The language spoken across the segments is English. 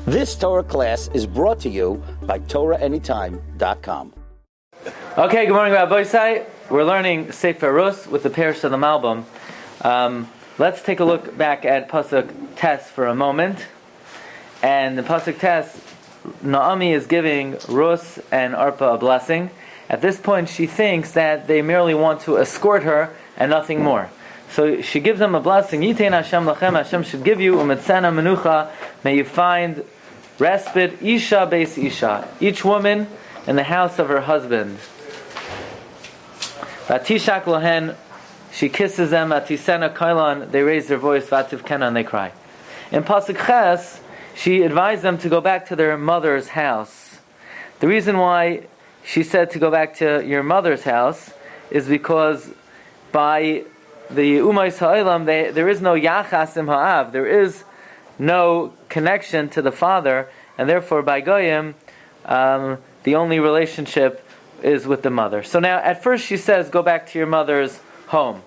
This Torah class is brought to you by TorahAnytime.com. Okay, good morning, Rabbi Isai. We're learning Sefer Rus with the Parish of the Malbim. Let's take a look back at Pasuk Tes for a moment. And the Pasuk Tes, Naomi is giving Rus and Arpa a blessing. At this point, she thinks that they merely want to escort her and nothing more. So she gives them a blessing. Yitein Hashem lachem, Hashem should give you umetzena menucha. May you find respite. Isha beis isha, each woman in the house of her husband. Vatishak lohen, she kisses them. Atisena kailan, they raise their voice. Vativkena, and they cry. In Pasuk Ches, she advised them to go back to their mother's house. The reason why she said to go back to your mother's house is because by the Umayis Ha'olam, there is no Yachas im Ha'av, there is no connection to the father, and therefore by Goyim, the only relationship is with the mother. So now, at first she says, go back to your mother's home.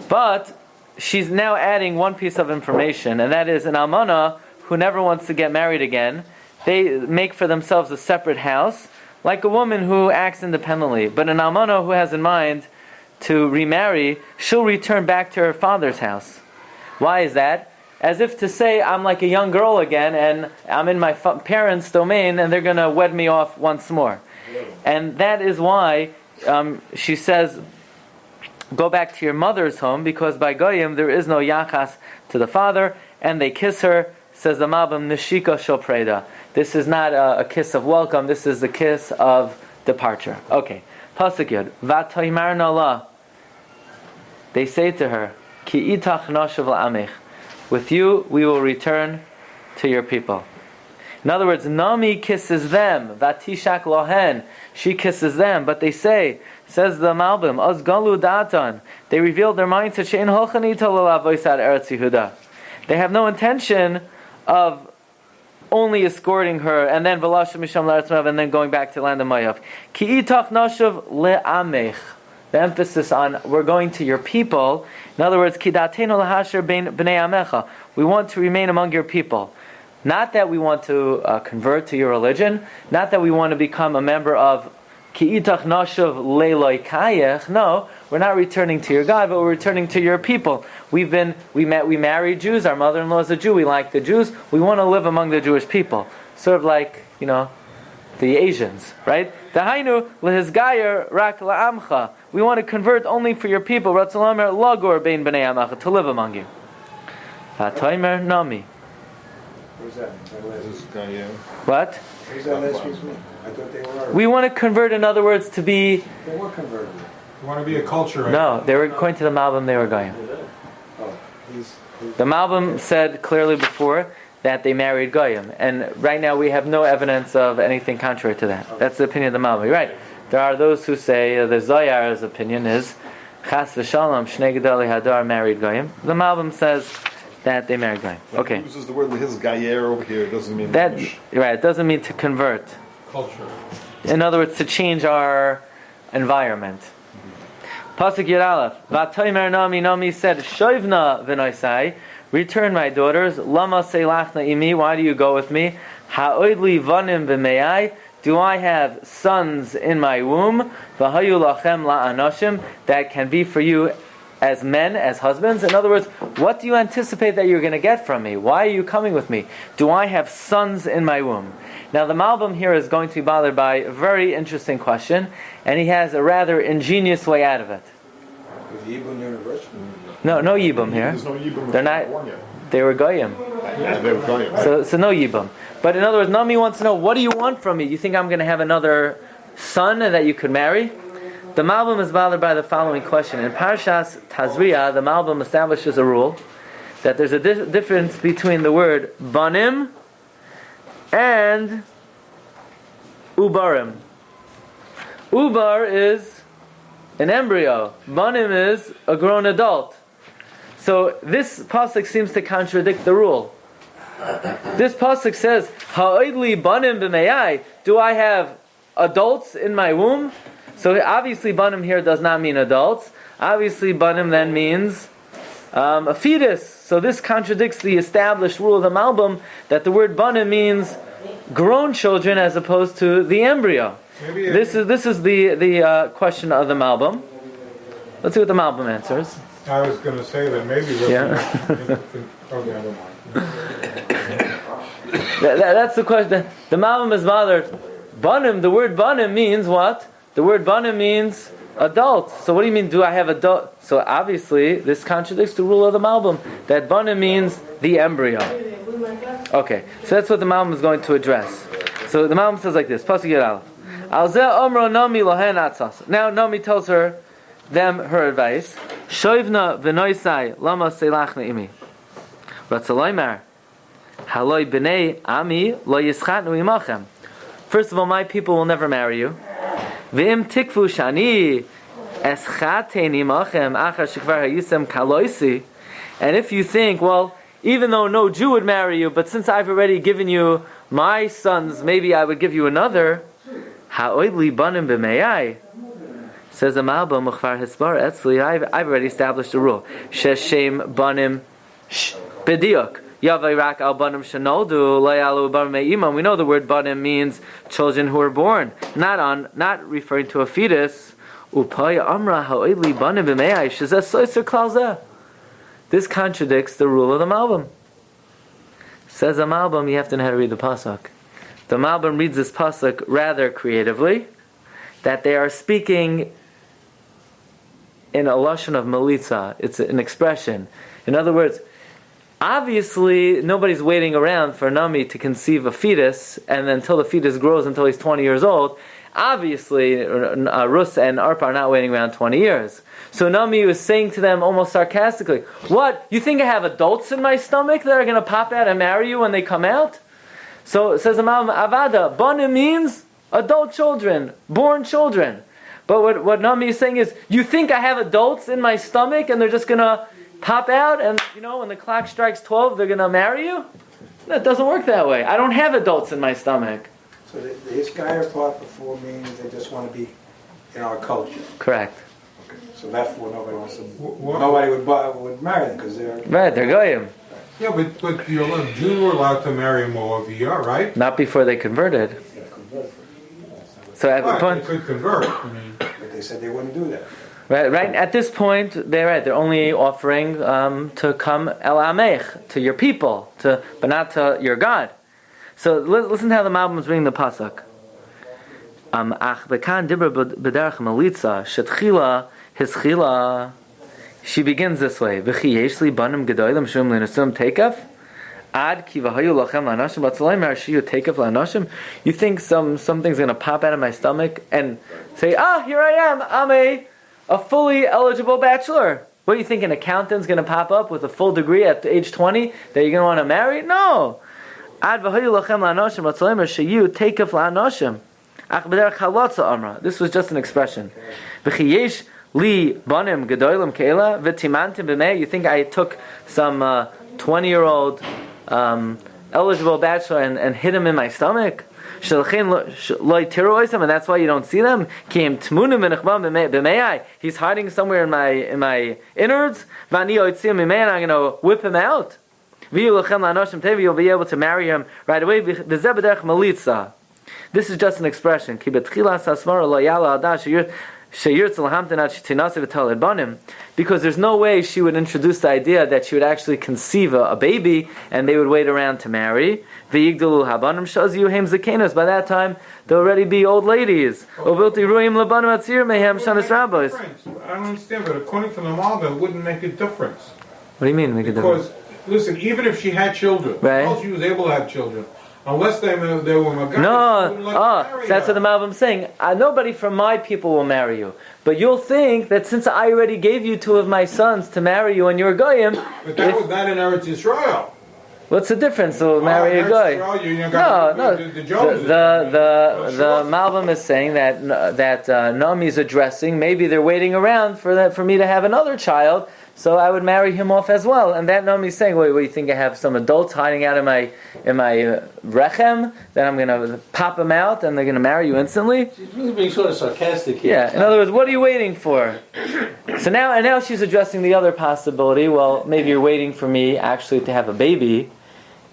But she's now adding one piece of information, and that is an almana who never wants to get married again. They make for themselves a separate house, like a woman who acts independently. But an almana who has in mind to remarry, she'll return back to her father's house. Why is that? As if to say, I'm like a young girl again, and I'm in my parents' domain, and they're going to wed me off once more. And that is why she says, go back to your mother's home, because by Goyim there is no yachas to the father, and they kiss her. Says the Malbim, Nishika Shel Preda. This is not a kiss of welcome, this is the kiss of departure. Okay. Pasuk Yud. V'taymarna la. They say to her, Ki itach nashav la'amech. With you we will return to your people. In other words, Nami kisses them. Vatishak lohen. She kisses them. But they say, says the Malbim, Az galu datan. They revealed their minds that she'en holchan ito l'lavoisad Eretz Yehuda. They have no intention of only escorting her and then Velashem Misham L'Eretz Moav and then going back to the land of Moav. Ki itach nashav le'amech. The emphasis on we're going to your people. In other words, Ki datenu lahasher b'nei amecha. We want to remain among your people. Not that we want to convert to your religion. Not that we want to become a member of Ki itach nashav le'loikayech. No, we're not returning to your God, but we're returning to your people. We married Jews. Our mother-in-law is a Jew. We like the Jews. We want to live among the Jewish people. Sort of like, the Asians, right? Dahainu lehizgayer rak la'amcha. We want to convert only for your people. Ratzalamer lagor bein bnei amacha, to live among you. Vataymer nami. Where's that? What? Where's that last week's meeting? I thought they were. We want to convert, in other words, to be. They were converted. You want to be a culture, right? No, they were according to the Malbim. They were going. The Malbim said clearly before that they married Goyim. And right now we have no evidence of anything contrary to that. That's the opinion of the Malbim. Right. There are those who say, the Zoyar's opinion is, Chas v'shalom, Shnei Gedali Hadar married Goyim. The Malbim says that they married Goyim. Okay. It uses the word his gayer over here. It doesn't mean that. Right. It doesn't mean to convert. Culture. In other words, to change our environment. Pasuk Yud Aleph. V'taymer Nami said, Shoivna v'noisai. Return, my daughters. Lama seilachna imi. Why do you go with me? Ha'oidli vanim v'meyai. Do I have sons in my womb? V'hayu lachem la'anoshim. That can be for you as men, as husbands. In other words, what do you anticipate that you're going to get from me? Why are you coming with me? Do I have sons in my womb? Now the Malbim here is going to be bothered by a very interesting question, and he has a rather ingenious way out of it. No Yibum here. There's no Yibum. They're not. They were Goyim. Yeah, they were Goyim. So no Yibum. But in other words, Nami wants to know, what do you want from me? You think I'm going to have another son that you could marry? The Malbim is bothered by the following question. In Parshas Tazria, the Malbim establishes a rule that there's a difference between the word banim and ubarim. Ubar is an embryo. Banim is a grown adult. So this pasuk seems to contradict the rule. This pasuk says, "Ha'oidli banim b'meyai." Do I have adults in my womb? So obviously, banim here does not mean adults. Obviously, banim then means a fetus. So this contradicts the established rule of the Malbim that the word banim means grown children as opposed to the embryo. This is the question of the Malbim. Let's see what the Malbim answers. I was going to say that maybe. Never mind. That's the question. The Malbim is bothered. Banim, the word banim means what? The word banim means adult. So what do you mean, do I have adult? So obviously, this contradicts the rule of the Malbim, that banim means the embryo. Okay, so that's what the Malbim is going to address. So the Malbim says like this, Pasuk Yud Aleph. Al zeh omro Nami lohen atzas. Now Nami tells her advice. Shoivna v'noisai lama seilachna imi. Ratzaloymar. Haloi b'nei ami lo yischatnu imachem. First of all, my people will never marry you. V'im tikfu shani eschateni imachem achar shekvar hayisem kaloisi. And if you think, well, even though no Jew would marry you, but since I've already given you my sons, maybe I would give you another. Ha'oidli banim b'meyai. Says the Malbim, Mukhvar Hisbar Etzli, I've already established a rule. Sheshem banim b'diuk. Yavayrak al banim shenoldu layalu banim me'imam. We know the word banim means children who are born, not referring to a fetus. Upaya amra ha'oidli banim b'meyai. Shezeh soiser klal zeh. This contradicts the rule of the Malbim. Says the Malbim, you have to know how to read the pasuk. The Malbim reads this pasuk rather creatively, that they are speaking in a lashon of melitza. It's an expression. In other words, obviously nobody waiting around for Nami to conceive a fetus, and then until the fetus grows until he's 20 years old. Obviously, Rus and Arpa are not waiting around 20 years. So Nami was saying to them almost sarcastically, what? You think I have adults in my stomach that are going to pop out and marry you when they come out? So it says Imam Avada, Banim means adult children, born children. But what Nami is saying is, you think I have adults in my stomach and they're just going to pop out and, when the clock strikes 12, they're going to marry you? That doesn't work that way. I don't have adults in my stomach. So the Iskaya part before means they just want to be in our culture. Correct. Okay. So therefore nobody would marry them because they're... Right, they're goyim. Yeah, but Jews were allowed to marry Moaviyah, right? Not before they converted. So at the point... They could convert. But they said they wouldn't do that. Right. At this point, they're only offering to come El Amech, to your people, but not to your God. So listen to how the Malbim is reading the pasuk. Ach bekan dibra b'derech melitza shetchila hischila. She begins this way: V'chi yeshli banim gedolim shum l'nasum teikaf ad ki v'hayu lachem l'anashim batzalei me'arshiyu teikaf l'anashim. You think something's going to pop out of my stomach and say, here I am. I'm a fully eligible bachelor. What do you think, an accountant's going to pop up with a full degree at age 20 that you're going to want to marry? No. Ad v'hayu lachem l'anashim batzalei me'arshiyu teikaf l'anashim. Ach b'derech halotza amra. This was just an expression. V'chi yesh li banim gedolim keila v'timantim b'mei. You think I took some 20-year-old eligible bachelor and hit him in my stomach? Shalchin loy tiroisam, and that's why you don't see them. Kim tmunim v'nechbam b'mei. He's hiding somewhere in my innards. V'ani oitzim b'mei, and I'm going to whip him out. V'yu lachem la'anoshim tevi. You'll be able to marry him right away. V'zeh b'derech melitza. This is just an expression. Because there's no way she would introduce the idea that she would actually conceive a baby and they would wait around to marry. By that time, they'll already be old ladies. I don't understand, but according to the Malbim, it wouldn't make a difference. What do you mean make a difference? Because, listen, even if she had children, right? She was able to have children. Unless they were Megillas. No, that's what the Malbim is saying. Nobody from my people will marry you. But you'll think that since I already gave you 2 of my sons to marry you and you're a goyim... But that was not in Eretz Yisrael. What's the difference? They'll marry a goy. The Malbim is saying that Naomi is addressing, maybe they're waiting around for me to have another child, so I would marry him off as well. And that Naomi is saying, wait, what do you think? I have some adults hiding out in my rechem, then I'm going to pop them out and they're going to marry you instantly? She's really being sort of sarcastic here. Yeah, in other words, what are you waiting for? So now she's addressing the other possibility. Well, maybe you're waiting for me actually to have a baby,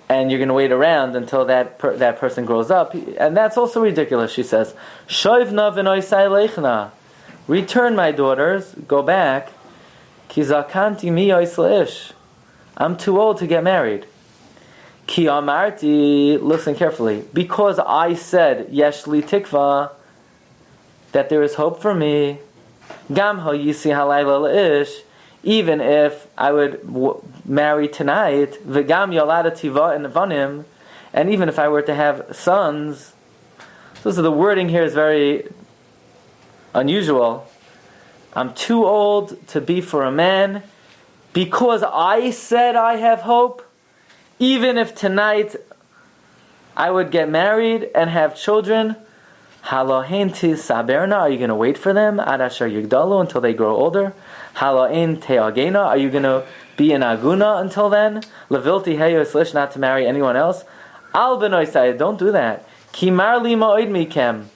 and you're going to wait around until that person grows up. And that's also ridiculous, she says. Shoivna v'noisai lechna. Return, my daughters, go back. Ki zakanti mi ois leish. I'm too old to get married. Ki amarti, listen carefully, because I said, yesh li tikva, that there is hope for me. Gam ho yisi halayla leish. Even if I would marry tonight, v'gam yolada tiva and vanim, and even if I were to have sons, so the wording here is very unusual. I'm too old to be for a man, because I said I have hope. Even if tonight I would get married and have children, Halohenti saberna, are you going to wait for them? Adashar yigdalu, until they grow older. Haloin teagena, are you going to be in aguna until then? Levilti heyo slish, not to marry anyone else. Al benoisai, don't do that. Kimar li ma'oid mikem,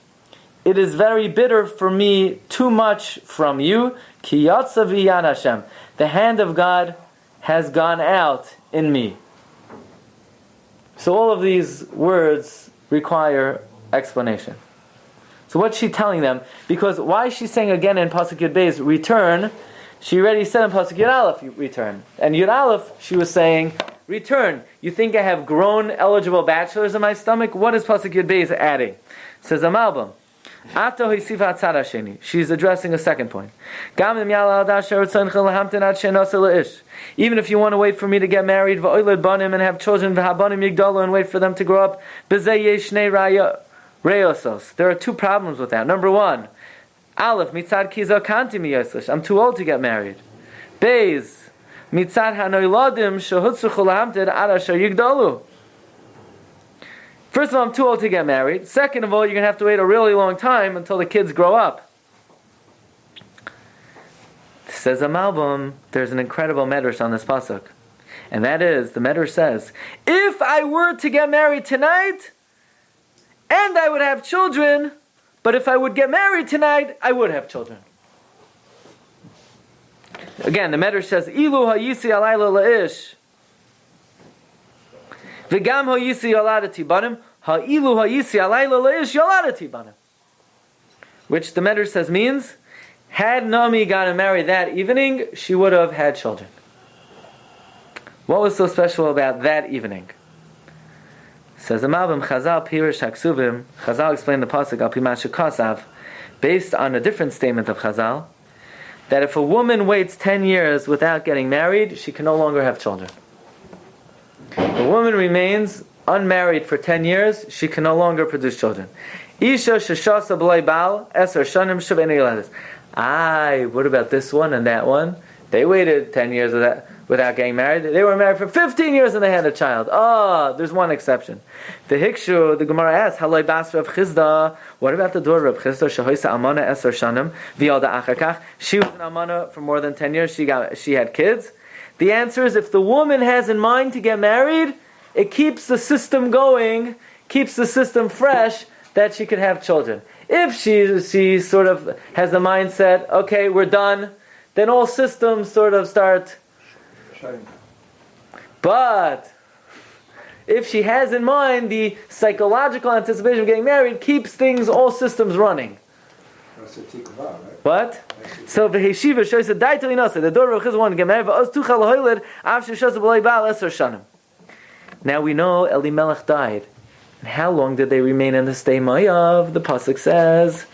it is very bitter for me, too much from you. Ki yatsa v'yad Hashem, the hand of God has gone out in me. So all of these words require explanation. So what's she telling them? Because why is she saying again in Pasuk Yud Beis, return? She already said in Pasuk Yud Aleph, return. And Yud Aleph, she was saying, return. You think I have grown eligible bachelors in my stomach? What is Pasuk Yud Beis adding? Says a Malbim. She's addressing a second point. Even if you want to wait for me to get married and have children and wait for them to grow up, there are two problems with that. Number one, Aleph, mitzad kiza kanti miyoslish, I'm too old to get married. Beis, mitzad hanoiladim shehutzuchu lahamted adasher yigdalu. First of all, I'm too old to get married. Second of all, you're going to have to wait a really long time until the kids grow up. Says a Malbim, there's an incredible medrash on this pasuk. And that is, the medrash says, if I were to get married tonight, and I would have children, but if I would get married tonight, I would have children. Again, the medrash says, ilu ha'yisi alayla la'ish. V'gam ha'yisi yoladati banim, ha'ilu ha'yisi alayla la'ish yoladati banim. Which the medrash says means, had Naomi gotten married that evening, she would have had children. What was so special about that evening? Says the Malbim, Chazal Pirish Haksuvim, Chazal explained the pasuk al pimashu kasav, based on a different statement of Chazal, that if a woman waits 10 years without getting married, she can no longer have children. If a woman remains unmarried for 10 years, she can no longer produce children. Isha sheshasa b'lei bal eser shanim shav'enei yeladas. What about this one and that one? They waited 10 years without getting married. They were married for 15 years and they had a child. There's one exception. The Hikshu, the Gemara asks, Haloi bas Rav Chizda, what about the daughter of Chizda, Shehoisa Amana Eser Shanim, V'yalda Achakach? She was an Amana for more than 10 years, she had kids. The answer is, if the woman has in mind to get married, it keeps the system going, keeps the system fresh, that she could have children. If she sort of has the mindset, okay, we're done, then all systems sort of start shutting down. But if she has in mind the psychological anticipation of getting married, keeps things, all systems running. That's a tikva, right? What? So the Yeshiva shows the daughter of Chizah wanted to get married. Now we know Elimelech died. And how long did they remain in the stay of? The pasuk says,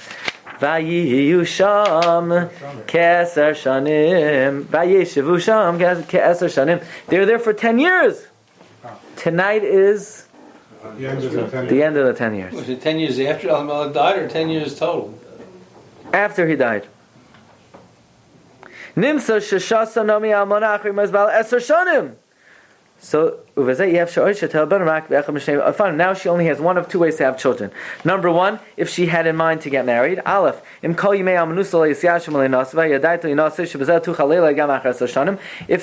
Vayiyu sham ke'eser shanim, vayeshivu sham ke'eser shanim. They were there for 10 years. Tonight is The end of the 10 years. the end of the 10 years. Was it 10 years after Elimelech died or 10 years total? After he died. Nimsa sheshasa nami almana achri mazbal eser shanim. So now she only has one of two ways to have children. Number one, if she had in mind to get married. Aleph, if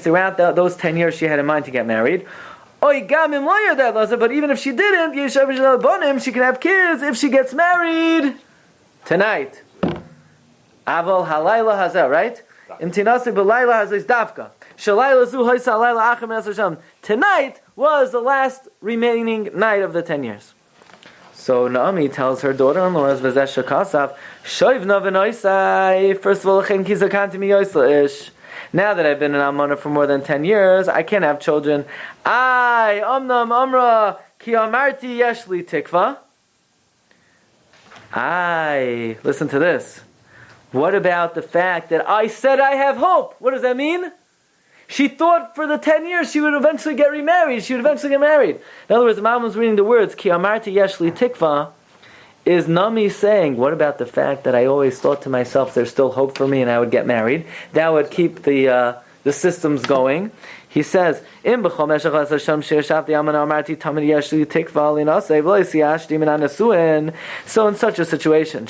throughout those 10 years she had in mind to get married. But even if she didn't, she can have kids if she gets married tonight. Aval halayla hazeh, right? Tonight was the last remaining night of the 10 years. So Naomi tells her daughter-in-law, first of all, now that I've been an almana for more than 10 years, I can't have children. Omnam amra ki amarti yeshli tikva. Listen to this. What about the fact that I said I have hope? What does that mean? She thought for the 10 years she would eventually get remarried. She would eventually get married. In other words, the mom was reading the words, Ki amarti yeshli tikva, is Nami saying, what about the fact that I always thought to myself there's still hope for me and I would get married? That would keep the systems going. He says, so in such a situation,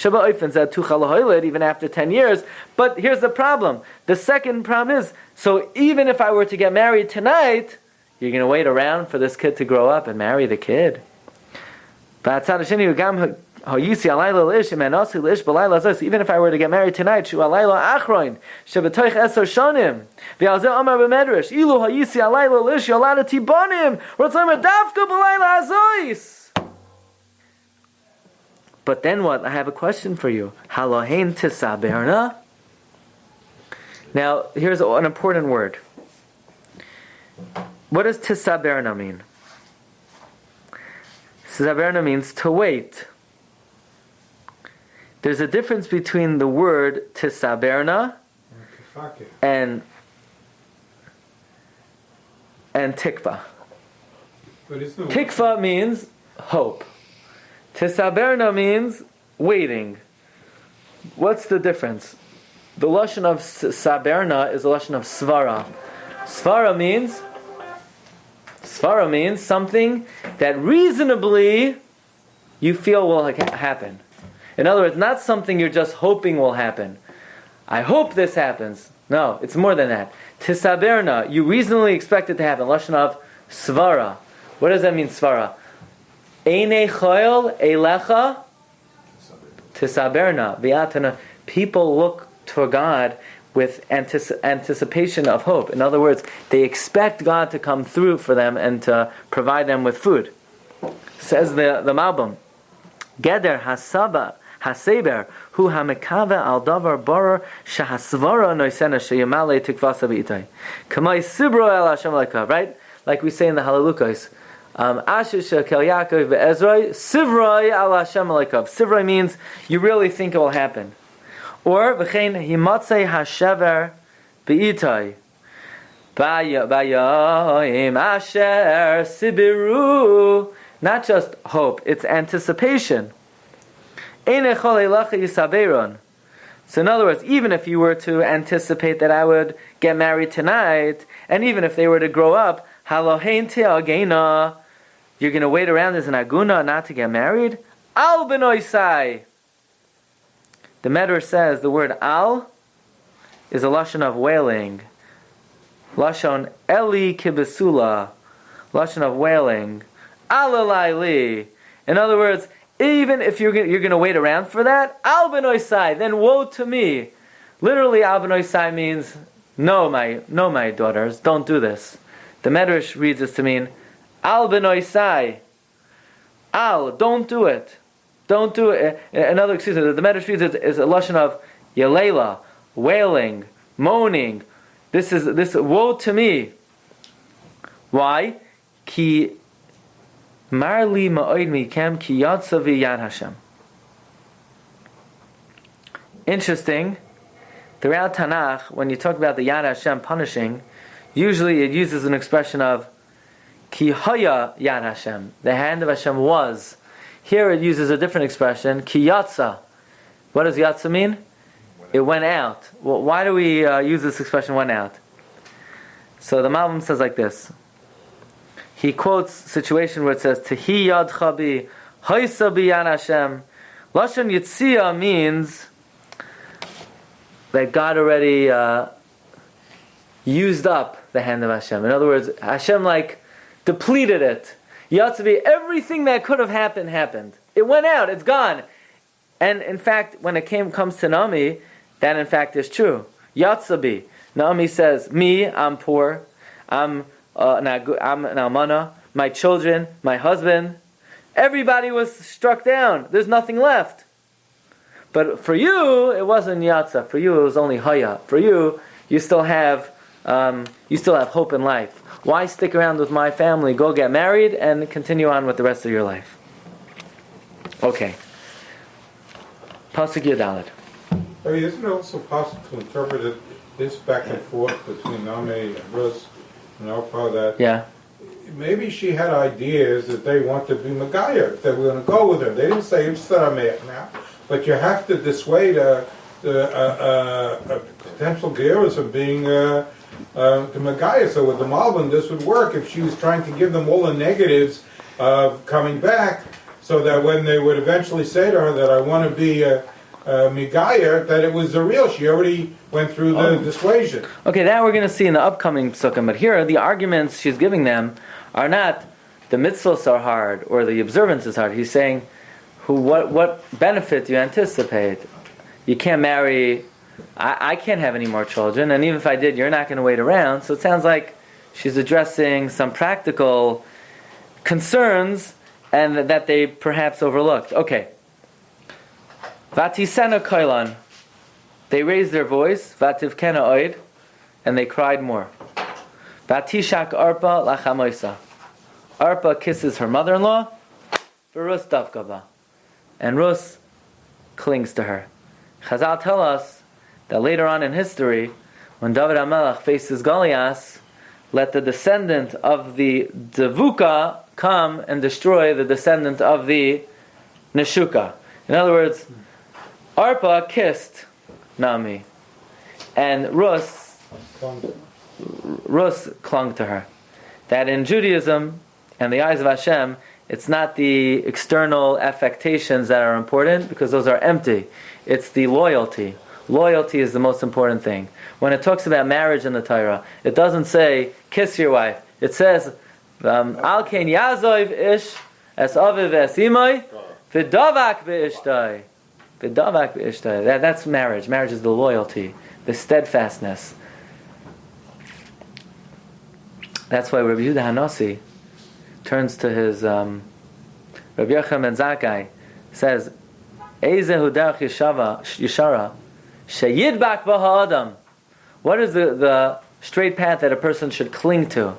even after 10 years, but here's the problem. The second problem is, so even if I were to get married tonight, you're going to wait around for this kid to grow up and marry the kid. Even if I were to get married tonight, but then what? I have a question for you. Now, here's an important word. What does tisaberna mean? Tisaberna means to wait. There's a difference between the word tisaberna and tikva. Tikva means hope. Tisaberna means waiting. What's the difference? The lashon of saberna is the lashon of svara. Svara means something that reasonably you feel will happen. In other words, not something you're just hoping will happen. I hope this happens. No, it's more than that. Tisaberna, you reasonably expect it to happen. Lashon of svara. What does that mean, svara? Einei choyol eilecha tisaberna. V'atana. People look to God with anticipation of hope. In other words, they expect God to come through for them and to provide them with food. Says the Malbim, Geder hasaba haseber hu hamekave al davar borer shahasvara noisena sheyamale tikvasa b'itai kamay sibro el Hashem leka. Right, like we say in the Hallelujahs, Asher shekel Yaakov ve'Ezroi sivroi al Hashem leka. Sivroi means you really think it will happen. Or v'chein himatzei hashever b'itai bayim asher sibiru. Not just hope, it's anticipation. So in other words, even if you were to anticipate that I would get married tonight, and even if they were to grow up, you're going to wait around as an aguna not to get married? Al benoisai. The Medrash says the word al is a lashon of wailing. Lashon eli kibesula. Lashon of wailing. Alalai. In other words, even if you're going to wait around for that, al benoisai, then woe to me. Literally, al benoisai means no, my daughters, don't do this. The Medrash reads this to mean al benoisai. Al, don't do it. Don't do it. Another excuse, the Medrash reads it as a lashon of yalela, wailing, moaning. This woe to me. Why? Ki marli ma'oid mikem ki yatsa v'yad Hashem. Interesting. Throughout Tanakh, when you talk about the Yad Hashem punishing, usually it uses an expression of ki haya Yad Hashem. The hand of Hashem was. Here it uses a different expression, ki yatsa. What does yatsa mean? It went out. Well, why do we use this expression, went out? So the Malbim says like this. he quotes a situation where it says, Tehi yad chabi, haisa biyan Hashem. Lashon Yitzia means that God already used up the hand of Hashem. In other words, Hashem depleted it. Yatzavi, everything that could have happened, happened. It went out, it's gone. And in fact, when it comes to Naomi, that in fact is true. Yatzabi. Naomi says, me, I'm poor. I'm an almana. My children, my husband. Everybody was struck down. There's nothing left. But for you, it wasn't yatsa. For you, it was only haya. For you, you still have hope in life. Why stick around with my family? Go get married and continue on with the rest of your life. Okay. Pasuk Yudalid. I mean, isn't it also possible to interpret this back and forth between Naomi and Rus and Orpah that maybe she had ideas that they want to be Megillas, they were going to go with her. They didn't say Yitzhak now, but you have to dissuade a potential Geras from being the Megillas. So with the Malbim, this would work if she was trying to give them all the negatives of coming back, so that when they would eventually say to her that I want to be Megillah, that it was the real. She already went through the dissuasion. Okay, that we're going to see in the upcoming psukim. But here, the arguments she's giving them are not the mitzvahs are hard or the observance is hard. He's saying, what benefit do you anticipate? You can't marry. I can't have any more children, and even if I did, you're not going to wait around. So it sounds like she's addressing some practical concerns and that they perhaps overlooked. Okay. Vatisena koilan. They raised their voice. Vativkena oid. And they cried more. Vatishak arpa lachamoisa. Arpa kisses her mother-in-law. Rus davkava. And Rus clings to her. Chazal tell us that later on in history, when David HaMelech faces Goliath, let the descendant of the Devuka come and destroy the descendant of the Neshuka. In other words, Arpa kissed Naomi, and Rus clung to her. That in Judaism and the eyes of Hashem, it's not the external affectations that are important, because those are empty. It's the loyalty. Loyalty is the most important thing. When it talks about marriage in the Torah, it doesn't say, kiss your wife. It says, Al kein yazov ish es aviv es imay v'davak v'ishtai. V'davak v'ishtai. That's marriage. Marriage is the loyalty, the steadfastness. That's why Rabbi Yehuda Hanasi turns to his Rabbi Yochanan ben Zakkai, says, Eizehu derech yeshara sheyidbak b'ha'adam. What is the straight path that a person should cling to?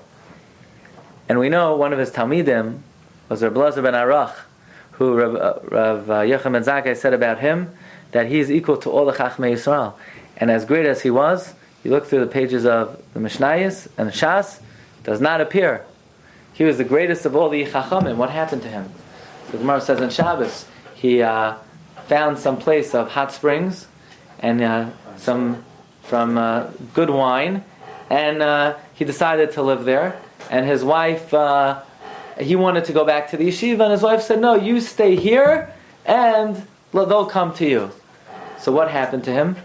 And we know one of his Talmidim was Rabbi Elazar ben Arach, who Rav Yochanan ben Zakkai said about him that he is equal to all the Chachmei Yisrael. And as great as he was, you look through the pages of the Mishnayos and the Shas, does not appear. He was the greatest of all the Chachamim. What happened to him? The Gemara says in Shabbos, he found some place of hot springs and some from good wine, and he decided to live there. And his wife, he wanted to go back to the yeshiva, and his wife said, no, you stay here, and they'll come to you. So what happened to him?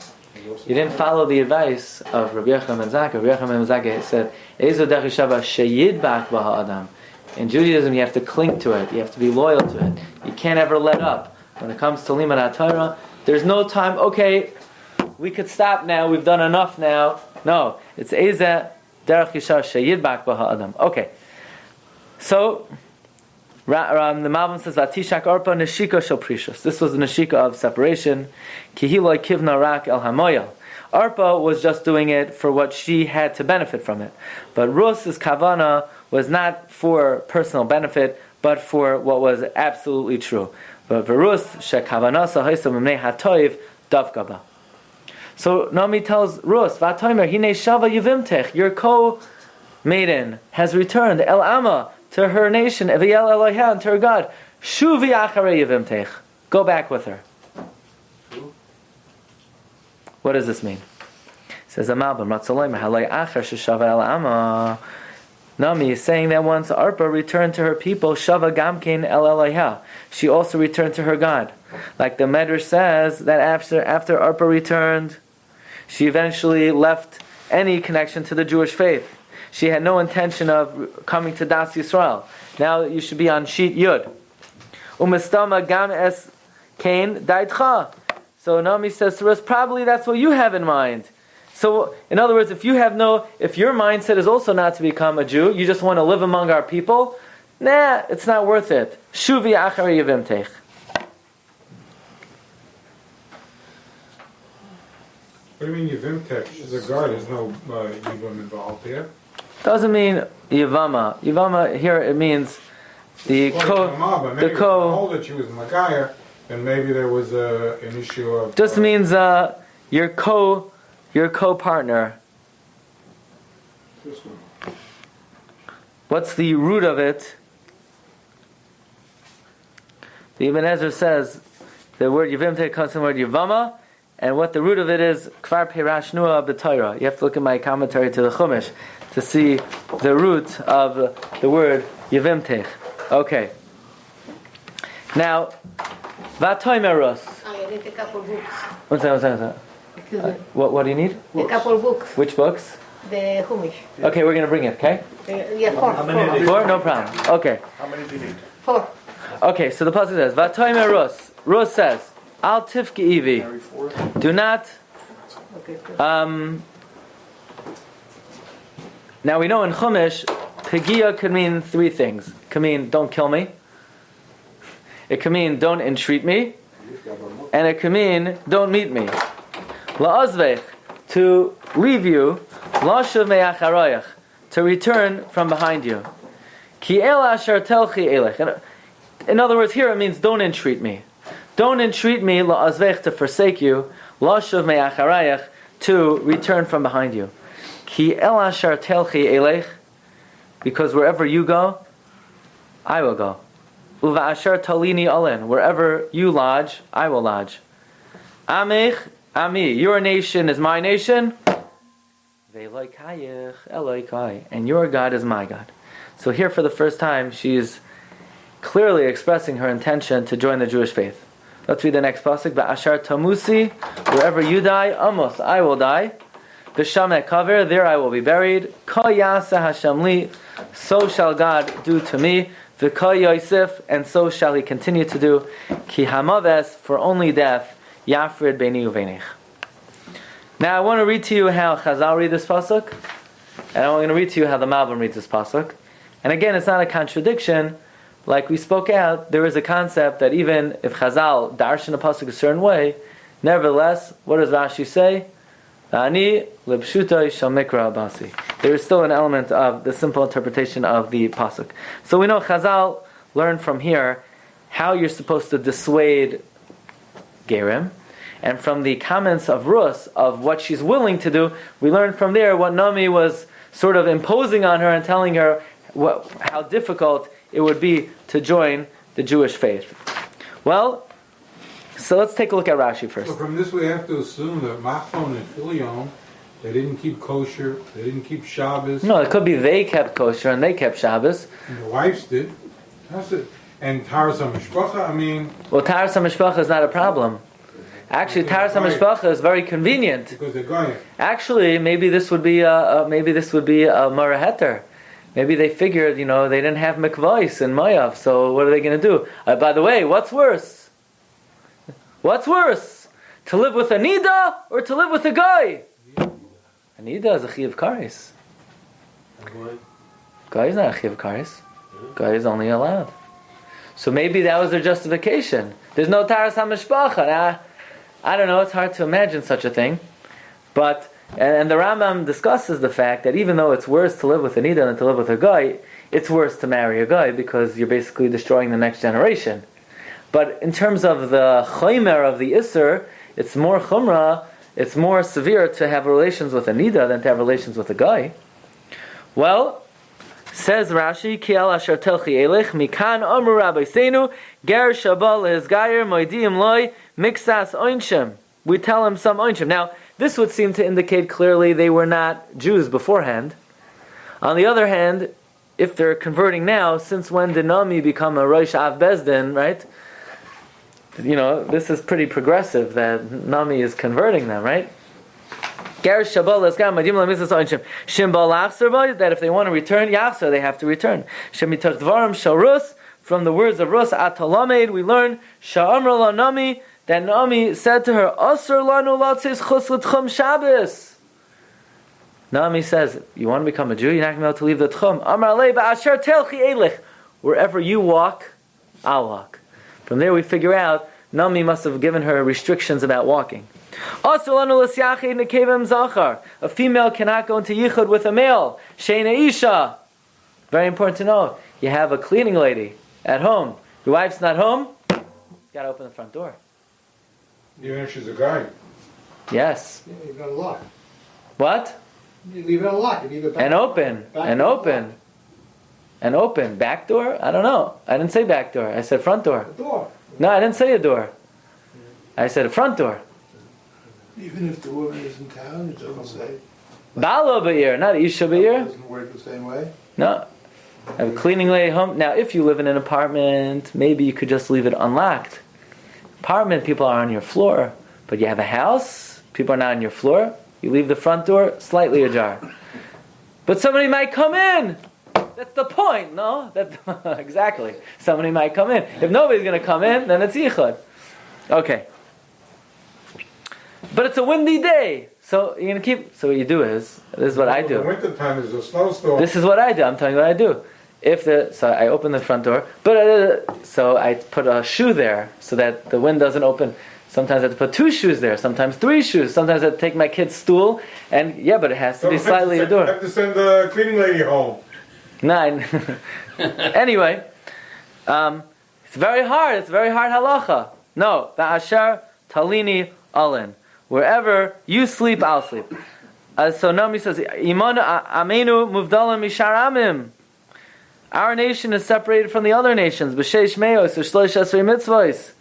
He didn't follow the advice of Rabbi Yochanan ben Zakkai. Rabbi Yochanan ben Zakkai said, Ezo derech yeshava sheyidbak b'ha'adam. In Judaism, you have to cling to it. You have to be loyal to it. You can't ever let up. When it comes to Limud HaTorah, there's no time, okay, we could stop now, we've done enough now. No, it's Ezo derech yeshava sheyidbak b'ha'adam. Okay. So, the Malbim says, Vatishak arpa neshika shel prishus. This was the neshika of separation. Kihiloi kivna rak el hamoyel. Arpa was just doing it for what she had to benefit from it. But Rus's kavana was not for personal benefit, but for what was absolutely true. But Rus shekavanasa haisa mimnei hatoiv davkaba. So Naomi tells Rus, Vatoimer hine shava yivimtech, your co-maiden has returned el ama, to her nation, Eviyel Eloheh, and to her God. Shuvi acharei yivimtech. Go back with her. What does this mean? It says, Malbim, Ratzaloyim, halay achar sheshava el ama. Nami is saying that once Arpa returned to her people, Shava Gamkein El Eloha, she also returned to her God. Like the Medrash says that after Arpa returned, she eventually left any connection to the Jewish faith. She had no intention of coming to Das Yisrael. Now you should be on sheet Yud. Umestama Gam Es Kain Daitcha. So Nami says to us, probably that's what you have in mind. So, in other words, if your mindset is also not to become a Jew, you just want to live among our people, it's not worth it. Shuvi achari yevimtech. What do you mean Yevimtech? She's a guard. There's no Yevim involved here. Doesn't mean Yevama. Yevama here it means the But maybe told that she was Magaya, and maybe there was an issue of. Just means your co-partner. What's the root of it? The Ibn Ezra says the word Yevimtech comes from the word Yevama, and what the root of it is Kvar Perashnua b'Torah. You have to look at my commentary to the Chumash to see the root of the word Yevimtech. Okay. Now, Vatoimeros. I need a couple books. One second. Excuse me. What do you need? A couple books. Which books? The Chumash. Okay, we're going to bring it, okay? Yeah, four. Four? No problem. Okay. How many do you need? Four. Okay, so the pasuk says, Vatoimer Rus. Rus says, Al tifki ivi. Carry 4? Do not, Okay. now we know in Chumash, Pegia could mean three things. It could mean, don't kill me. It could mean, don't entreat me. And it could mean, don't meet me. La'azvech, to leave you. La'shuv me'acharayach, to return from behind you. Ki el asher telchi elech. In other words, here it means, don't entreat me. Don't entreat me, la'azvech, to forsake you. La'shuv me'acharayach, to return from behind you. Ki el asher telchi elech, because wherever you go, I will go. Uva asher talini alen, wherever you lodge, I will lodge. Amech, ami, your nation is my nation. Ve'eloikayich Eloikai, and your God is my God. So here for the first time, she's clearly expressing her intention to join the Jewish faith. Let's read the next pasuk. Ba'ashar tamusi, wherever you die, amos, I will die. B'shamet kaver, there I will be buried. Ko yasa Hashem li, so shall God do to me. V'ko yosef, and so shall He continue to do. Ki hamaves, for only death, yafrid beini uvenich. Now I want to read to you how Chazal read this pasuk, and I'm going to read to you how the Malbim reads this pasuk. And again, it's not a contradiction. Like we spoke out, there is a concept that even if Chazal darshan a pasuk a certain way, nevertheless, what does Rashi say? Ani lebshutay shel mikra abasi. There is still an element of the simple interpretation of the pasuk. So we know Chazal learned from here how you're supposed to dissuade Gerim. And from the comments of Rus, of what she's willing to do, we learn from there what Nami was sort of imposing on her and telling her how difficult it would be to join the Jewish faith. Well, so let's take a look at Rashi first. So from this we have to assume that Machlon and Filion, they didn't keep kosher, they didn't keep Shabbos. No, it could be they kept kosher and they kept Shabbos. And the wives did. That's it. And Taras HaMishpacha, I mean... Well, Taras HaMishpacha is not a problem. Actually, Taras HaMishpacha is very convenient. Because they're going. Actually, maybe this would be a Maraheter. Maybe they figured, they didn't have mikvahs in Mayav, so what are they going to do? By the way, what's worse? What's worse? To live with a Nida or to live with a guy? A Nida is a Chiyav Kares. Guy is not a Chiyav Kares. Guy is only allowed. So maybe that was their justification. There's no Taras HaMishpacha. I don't know, it's hard to imagine such a thing. But, and the Rambam discusses the fact that even though it's worse to live with a Nida than to live with a guy, it's worse to marry a guy because you're basically destroying the next generation. But in terms of the chaymer of the Isser, it's more chumrah, it's more severe to have relations with a Nida than to have relations with a guy. Well, says Rashi, Ki al asher telchi elech, mikan amru Rabbi Seinu, ger shabal lehizgayer moidim loy, miksas oinshim. We tell him some oinshim. Now, this would seem to indicate clearly they were not Jews beforehand. On the other hand, if they're converting now, since when did Nami become a Rosh Av Bezdin, right? This is pretty progressive that Nami is converting them, right? That if they want to return, Yachsar, they have to return. From the words of Rus Atalamed, we learn Sha'amra la Nami, that Nami said to her, Asr lanu latzis chus l'tchum Shabbos. Nami says, you want to become a Jew, you're not going to be able to leave the tchum. Amar alei ba'asher telchi elich. Wherever you walk, I'll walk. From there we figure out Nami must have given her restrictions about walking. A female cannot go into yichud with a male. Sheina isha. Very important to know. You have a cleaning lady at home. Your wife's not home. You gotta open the front door. Even if she's a guy. Yes. Yeah, you've got a lock. What? You leave it unlocked. And open. Back door? I don't know. I didn't say back door. I said front door. The door. No, I didn't say a door. I said a front door. Even if the woman is in town, it doesn't say. Bala ba'ir, not Isha It ba'ir. doesn't work the same way. No. I have a cleaning lady home. Now, if you live in an apartment, maybe you could just leave it unlocked. Apartment, people are on your floor. But you have a house, people are not on your floor. You leave the front door slightly ajar. But somebody might come in. That's the point, no? Exactly. Somebody might come in. If nobody's going to come in, then it's yichud. Okay. But it's a windy day. So you're going to keep... So what you do is... This is what I do. In the wintertime, there's a snowstorm. This is what I do. I'm telling you what I do. So I open the front door. So I put a shoe there so that the wind doesn't open. Sometimes I have to put 2 shoes there. Sometimes 3 shoes. Sometimes I have to take my kid's stool. And but it has to be slightly a door. I have to send the cleaning lady home. 9. Anyway, it's very hard. It's very hard halacha. No, ba'asher talini alin. Wherever you sleep, I'll sleep. So Nami says, "Imanu amenu muvdalim mishar amim." Our nation is separated from the other nations. B'sheish meos u'shloish esrei mitzvos.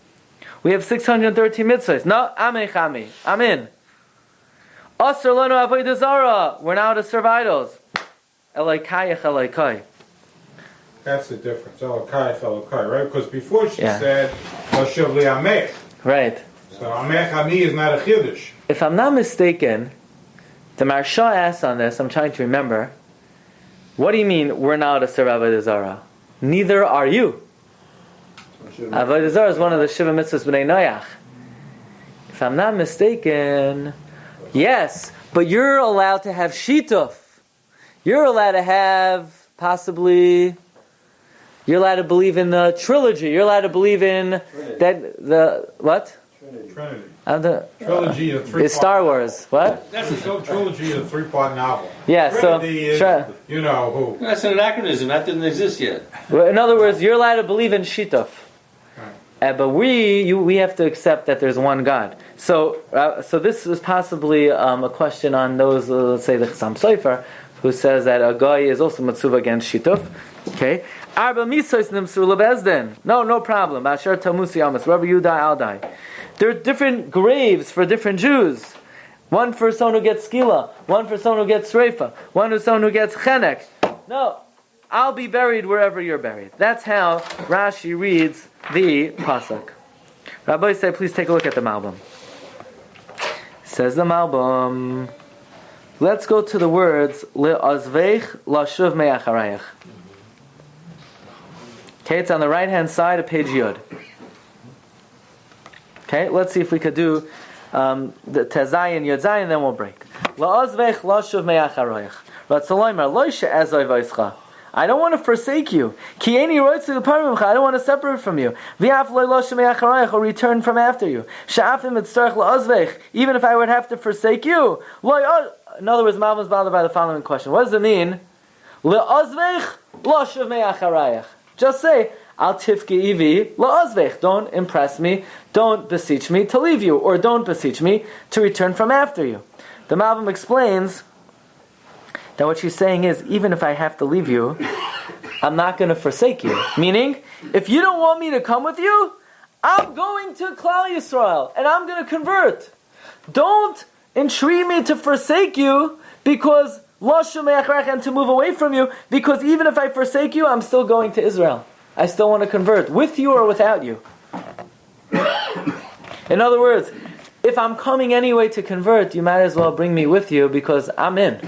We have 613 mitzvos. No, amechami. Amin. Asr lanu avodah zara. We're now to serve idols. Elokai elokai. That's the difference. Elokai, elokai, right? Because before she said, "Hashav li amech." Right. So amech ami is not a chiddush. If I'm not mistaken, the Maharsha asks on this. I'm trying to remember. What do you mean we're now to serve avodah zara? Neither are you. Avodah zara is one of the Shiva mitzvahs b'nei Noach. If I'm not mistaken, yes, but you're allowed to have shituf. You're allowed to have possibly. You're allowed to believe in the trilogy. You're allowed to believe in that what? Trinity. Trilogy is a 3-part. It's Star Wars. What? That's a trilogy is a 3-part novel. Yeah. Trinity is, you know who. That's an anachronism. That didn't exist yet. Well, in other words, you're allowed to believe in shituf. But we have to accept that there's one God. So this is possibly a question on those, let's say the Chassam Sofer, who says that a guy is also matzuva against shituf. Okay. Arba misos nimsur lebezdin. No problem. Asher tamusi amas. Wherever you die, I'll die. There are different graves for different Jews. One for someone who gets skila. One for someone who gets sreifa. One for someone who gets chenek. No. I'll be buried wherever you're buried. That's how Rashi reads the pasuk. Rabbi say, please take a look at the Malbim. Says the Malbim. Let's go to the words le'azveich lashuv me'acharayach. Okay, it's on the right hand side of page Yud. Okay, let's see if we could do the Tezayin, Yud Zayin, then we'll break. Le'azveich lashuv me'acharayach. Ratzaloymer lo she'ezoi v'ischa. I don't want to forsake you. I don't want to separate from you. Or return from after you. Even if I would have to forsake you. In other words, Malbim is bothered by the following question. What does it mean? Just say, Al tifki ivi la'azvech. Don't impress me. Don't beseech me to leave you. Or don't beseech me to return from after you. The Malbim explains that what she's saying is, even if I have to leave you, I'm not going to forsake you. Meaning, if you don't want me to come with you, I'm going to Klal Yisrael, and I'm going to convert. Don't entreat me to forsake you, because and to move away from you, because even if I forsake you, I'm still going to Israel. I still want to convert, with you or without you. In other words, if I'm coming anyway to convert, you might as well bring me with you, because I'm in.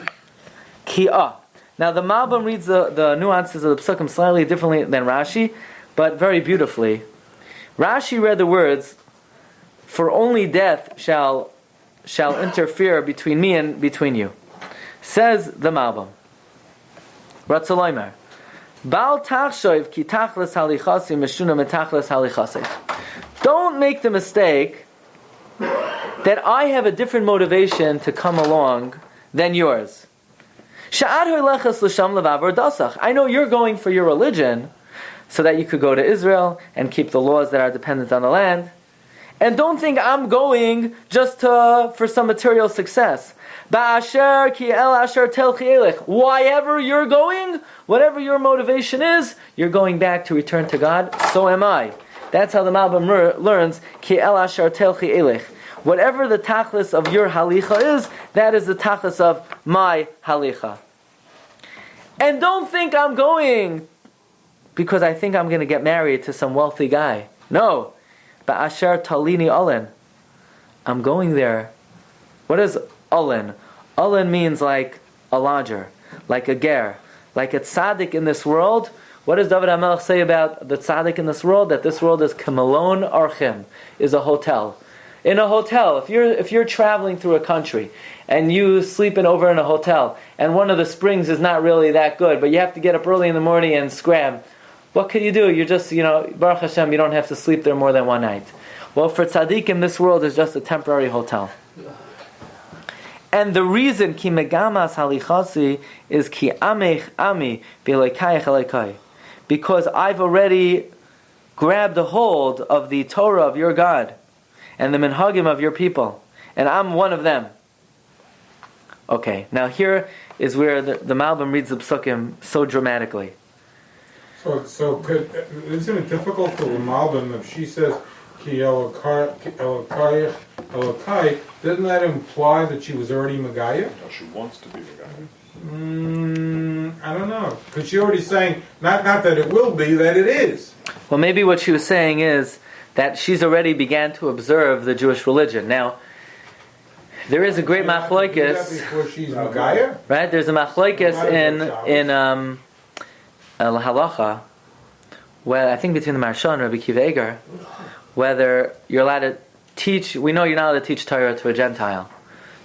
Ki'ah. Now the Malbim reads the nuances of the Psukim slightly differently than Rashi, but very beautifully. Rashi read the words, "For only death shall interfere between me and between you." Says the Malbim, Ratzaloimer, Bal tachshoiv ki tachlis halichasi meshuna metachlis halichasich. Don't make the mistake that I have a different motivation to come along than yours. I know you're going for your religion so that you could go to Israel and keep the laws that are dependent on the land. And don't think I'm going just for some material success. Wherever you're going, whatever your motivation is, you're going back to return to God. So am I. That's how the Malbim learns. Whatever the tachlis of your halicha is, that is the tachlis of my halicha. And don't think I'm going because I think I'm going to get married to some wealthy guy. No. Ba'asher talini olen. I'm going there. What is olen? Olen means like a lodger, like a ger, like a tzaddik in this world. What does David HaMelech say about the tzaddik in this world? That this world is kamalon archim, is a hotel. In a hotel, if you're traveling through a country and you sleeping over in a hotel and one of the springs is not really that good, but you have to get up early in the morning and scram, what could you do? You're just, Baruch Hashem, you don't have to sleep there more than one night. Well, for tzaddikim, this world is just a temporary hotel. And the reason ki megamas halichasi is ki amech ami v'elokayich elokai, because I've already grabbed a hold of the Torah of your God and the minhagim of your people, and I'm one of them. Okay, now here is where the Malbim reads the Psukim so dramatically. So isn't it difficult for the Malbim if she says ki elokai, doesn't that imply that she was already Megillah? No, she wants to be Megillah. I don't know, because she already saying not that it will be, that it is. Well, maybe what she was saying is that she's already began to observe the Jewish religion. Now, there is a great machlokes. Before she's Megillah? Right? There's a machlokes in halacha, where I think between the Maharsha and Rabbi Akiva Eiger, whether you're allowed to teach. We know you're not allowed to teach Torah to a Gentile.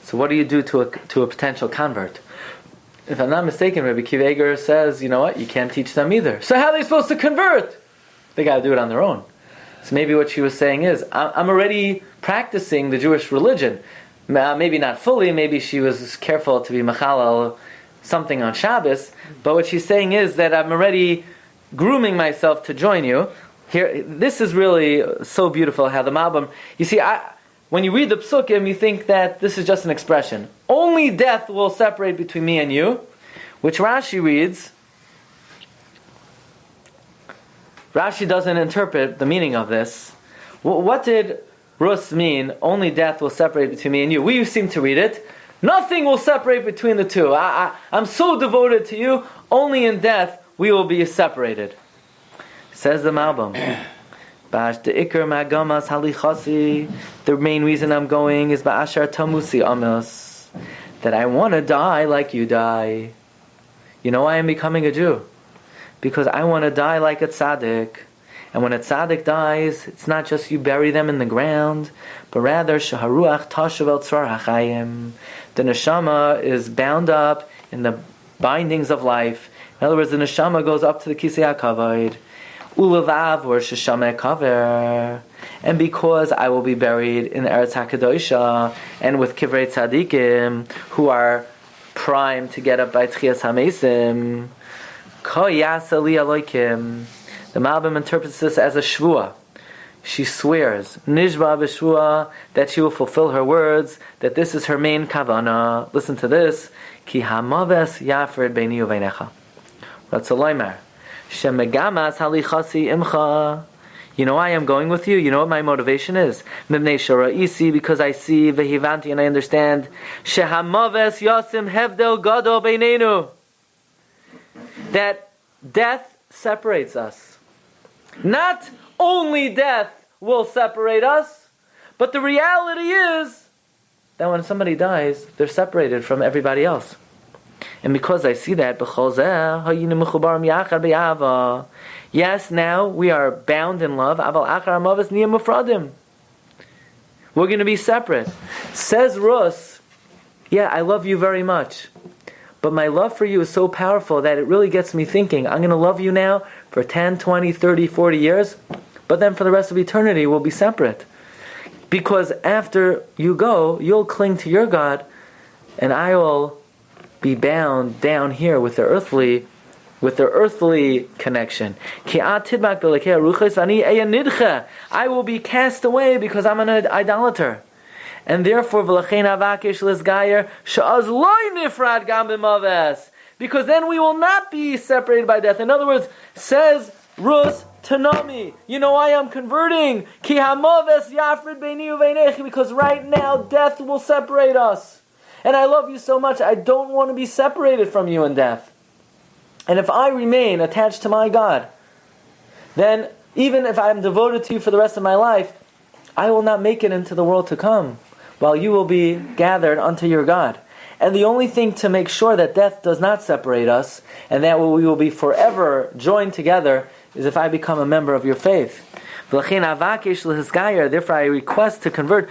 So what do you do to a potential convert? If I'm not mistaken, Rabbi Akiva Eiger says, you know what, you can't teach them either. So how are they supposed to convert? They got to do it on their own. So maybe what she was saying is, I'm already practicing the Jewish religion. Maybe not fully, maybe she was careful to be machalal something on Shabbos, but what she's saying is that I'm already grooming myself to join you. Here, this is really so beautiful how the Malbim, you see, when you read the Psukim, you think that this is just an expression. Only death will separate between me and you, which Rashi reads. Rashi doesn't interpret the meaning of this. What did Rus mean? Only death will separate between me and you. We seem to read it. Nothing will separate between the two. I'm so devoted to you. Only in death we will be separated. Says the Malbim. The main reason I'm going is ba'ashar tamusi amos, that I want to die like you die. You know why I'm becoming a Jew? Because I want to die like a tzaddik. And when a tzaddik dies, it's not just you bury them in the ground, but rather shaharuach tashav el tzvar hachayim. The neshama is bound up in the bindings of life. In other words, the neshama goes up to the kisei hakavod. Ulavav or sheshama kaver. And because I will be buried in the Eretz HaKadosha and with kivrei tzaddikim who are primed to get up by tchias hamesim, ko yasa li alokim. The Malbim interprets this as a shvua. She swears, nishba b'shvua, that she will fulfill her words, that this is her main kavana. Listen to this. Ki hamaves yafred beini uvenecha. Ratzaloimer. Shemegamas halichasi imcha. You know why I'm going with you? You know what my motivation is? Mibnei shora'isi, because I see, vehivanti, and I understand, shehamaves yasim hevdel gado beinenu, that death separates us. Not only death will separate us, but the reality is that when somebody dies, they're separated from everybody else. And because I see that, yes, now we are bound in love. We're going to be separate. Says Rus, yeah, I love you very much. But my love for you is so powerful that it really gets me thinking, I'm going to love you now for 10, 20, 30, 40 years, but then for the rest of eternity we'll be separate. Because after you go, you'll cling to your God, and I will be bound down here with the earthly connection. I will be cast away because I'm an idolater. And therefore, because then we will not be separated by death. In other words, says Rus Tanami, you know why I'm converting? Because right now death will separate us. And I love you so much, I don't want to be separated from you in death. And if I remain attached to my God, then even if I'm devoted to you for the rest of my life, I will not make it into the world to come, while you will be gathered unto your God. And the only thing to make sure that death does not separate us, and that we will be forever joined together, is if I become a member of your faith. Therefore I request to convert.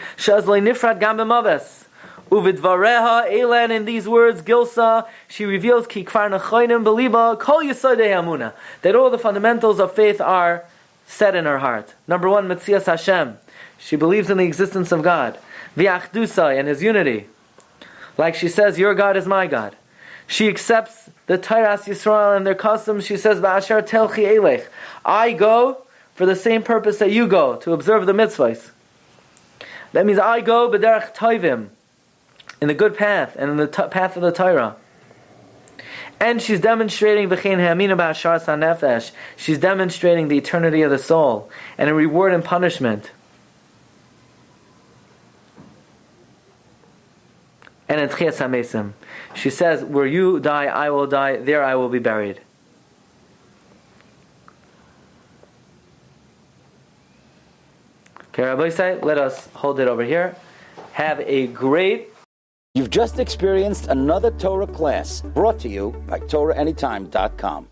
Uvidvareha elan, in these words, Gilsa, she reveals ki kfar nachoinim beliba kol yesodei hamuna, that all the fundamentals of faith are set in her heart. Number one, Metzias Hashem, she believes in the existence of God. V'achdusai, and His unity. Like she says, your God is my God. She accepts the Tairas Yisrael and their customs. She says, Ba'asher telchi elech, I go for the same purpose that you go, to observe the mitzvahs. That means I go b'derech toivim, in the good path, and in the path of the Torah. And she's demonstrating v'chein ha'amina ba'ashar sanefesh. She's demonstrating the eternity of the soul, and a reward and punishment. And in Tchias HaMesim, she says, where you die, I will die, there I will be buried. Okay, Rabbi say, let us hold it over here. Have a great... You've just experienced another Torah class brought to you by TorahAnytime.com.